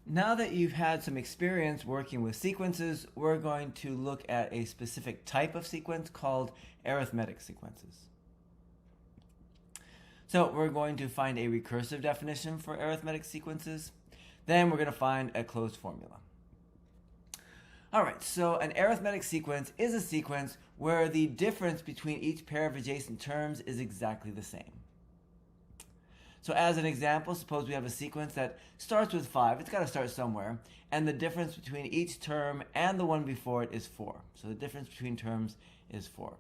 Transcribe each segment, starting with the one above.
Now that you've had some experience working with sequences, we're going to look at a specific type of sequence called arithmetic sequences. So we're going to find a recursive definition for arithmetic sequences. Then we're going to find a closed formula. Alright, so an arithmetic sequence is a sequence where the difference between each pair of adjacent terms is exactly the same. So as an example, suppose we have a sequence that starts with 5. It's got to start somewhere. And the difference between each term and the one before it is 4. So the difference between terms is 4.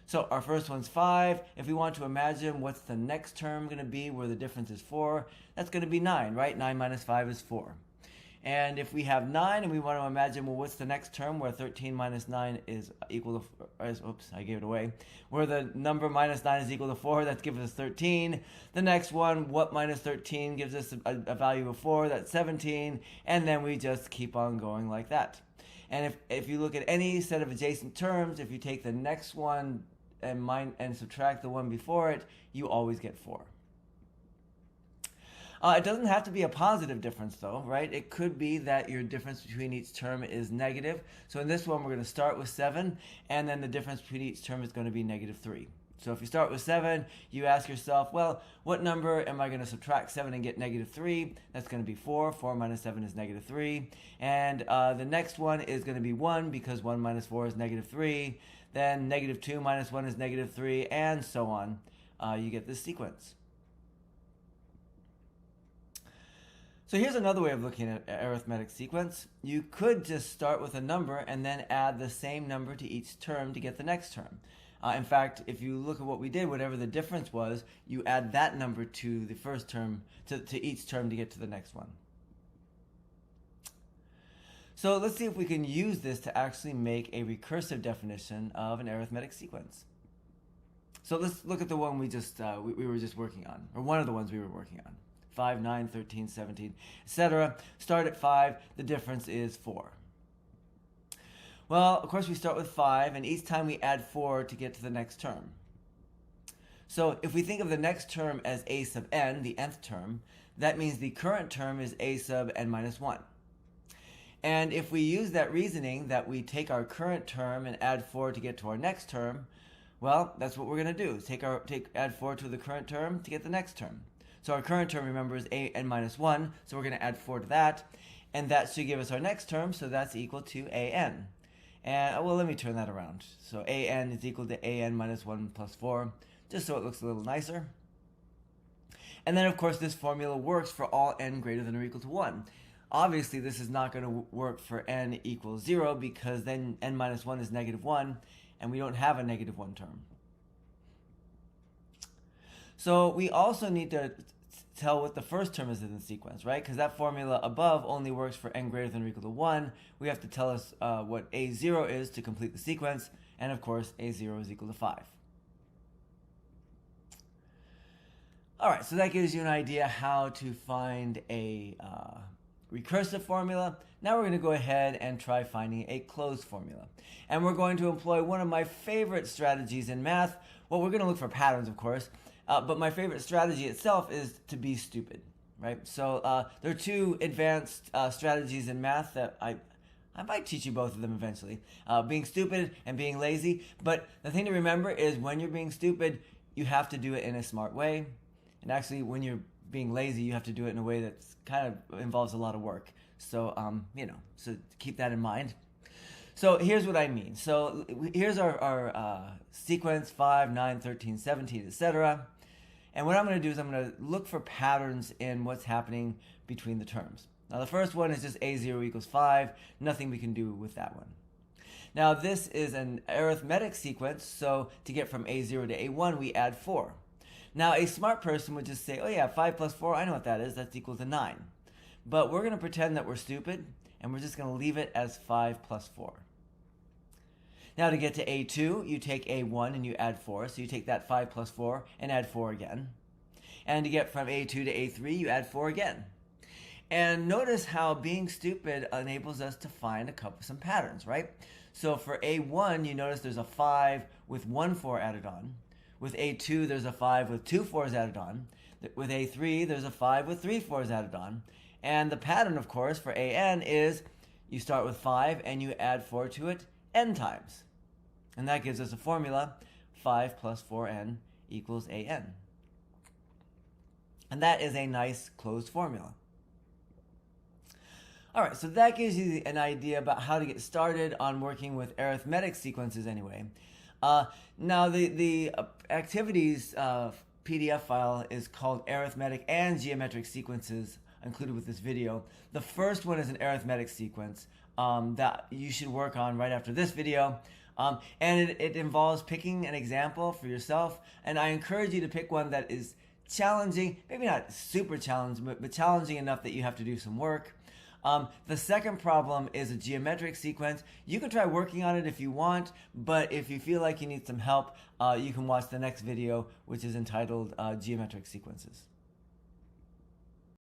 So our first one's 5. If we want to imagine what's the next term going to be where the difference is 4, that's going to be 9, right? 9 minus 5 is 4. And if we have 9 and we want to imagine, well, what's the next term where 13 minus 9 is equal to, oops, I gave it away. Where the number minus 9 is equal to 4, that gives us 13. The next one, what minus 13 gives us a value of 4, that's 17. And then we just keep on going like that. And if you look at any set of adjacent terms, if you take the next one and subtract the one before it, you always get 4. It doesn't have to be a positive difference though, right? It could be that your difference between each term is negative. So in this one, we're going to start with 7, and then the difference between each term is going to be negative 3. So if you start with 7, you ask yourself, well, what number am I going to subtract 7 and get negative 3? That's going to be 4. 4 minus 7 is negative 3. And the next one is going to be 1, because 1 minus 4 is negative 3. Then negative 2 minus 1 is negative 3, and so on. You get this sequence. So here's another way of looking at arithmetic sequence. You could just start with a number and then add the same number to each term to get the next term. In fact, if you look at what we did, whatever the difference was, you add that number to the first term, to each term to get to the next one. So let's see if we can use this to actually make a recursive definition of an arithmetic sequence. So let's look at the one we were just working on, or one of the ones we were working on. 5, 9, 13, 17, etc. Start at 5, the difference is 4. Well, of course we start with 5, and each time we add 4 to get to the next term. So if we think of the next term as a sub n, the nth term, that means the current term is a sub n minus 1. And if we use that reasoning that we take our current term and add 4 to get to our next term, well, that's what we're going to do. Add 4 to the current term to get the next term. So our current term, remember, is a n minus 1, so we're going to add 4 to that, and that should give us our next term, so that's equal to a n. And, well, let me turn that around. So a n is equal to a n minus 1 plus 4, just so it looks a little nicer. And then, of course, this formula works for all n greater than or equal to 1. Obviously, this is not going to work for n equals 0, because then n minus 1 is negative 1, and we don't have a negative 1 term. So we also need to tell what the first term is in the sequence, right? Because that formula above only works for n greater than or equal to 1. We have to tell us what a0 is to complete the sequence. And of course, a0 is equal to 5. All right, so that gives you an idea how to find a recursive formula. Now we're going to go ahead and try finding a closed formula. And we're going to employ one of my favorite strategies in math. Well, we're going to look for patterns, of course. But my favorite strategy itself is to be stupid, right? So there are two advanced strategies in math that I might teach you both of them eventually. Being stupid and being lazy. But the thing to remember is when you're being stupid, you have to do it in a smart way. And actually, when you're being lazy, you have to do it in a way that kind of involves a lot of work. So, so keep that in mind. So here's what I mean. So here's our sequence 5, 9, 13, 17, etc. And what I'm going to do is I'm going to look for patterns in what's happening between the terms. Now the first one is just a0 equals 5. Nothing we can do with that one. Now this is an arithmetic sequence, so to get from a0 to a1 we add 4. Now a smart person would just say, oh yeah, 5 plus 4, I know what that is, that's equal to 9. But we're going to pretend that we're stupid, and we're just going to leave it as 5 plus 4. Now to get to a2, you take a1 and you add 4, so you take that 5 plus 4 and add 4 again. And to get from a2 to a3, you add 4 again. And notice how being stupid enables us to find some patterns, right? So for a1, you notice there's a 5 with 1 4 added on. With a2, there's a 5 with 2 4s added on. With a3, there's a 5 with 3 4s added on. And the pattern, of course, for an is you start with 5 and you add 4 to it n times. And that gives us a formula, 5 plus 4n equals an. And that is a nice closed formula. All right, so that gives you an idea about how to get started on working with arithmetic sequences anyway. Now, the activities PDF file is called Arithmetic and Geometric Sequences, included with this video. The first one is an arithmetic sequence that you should work on right after this video. And it involves picking an example for yourself. And I encourage you to pick one that is challenging, maybe not super challenging, but challenging enough that you have to do some work. The second problem is a geometric sequence. You can try working on it if you want, but if you feel like you need some help, you can watch the next video, which is entitled Geometric Sequences.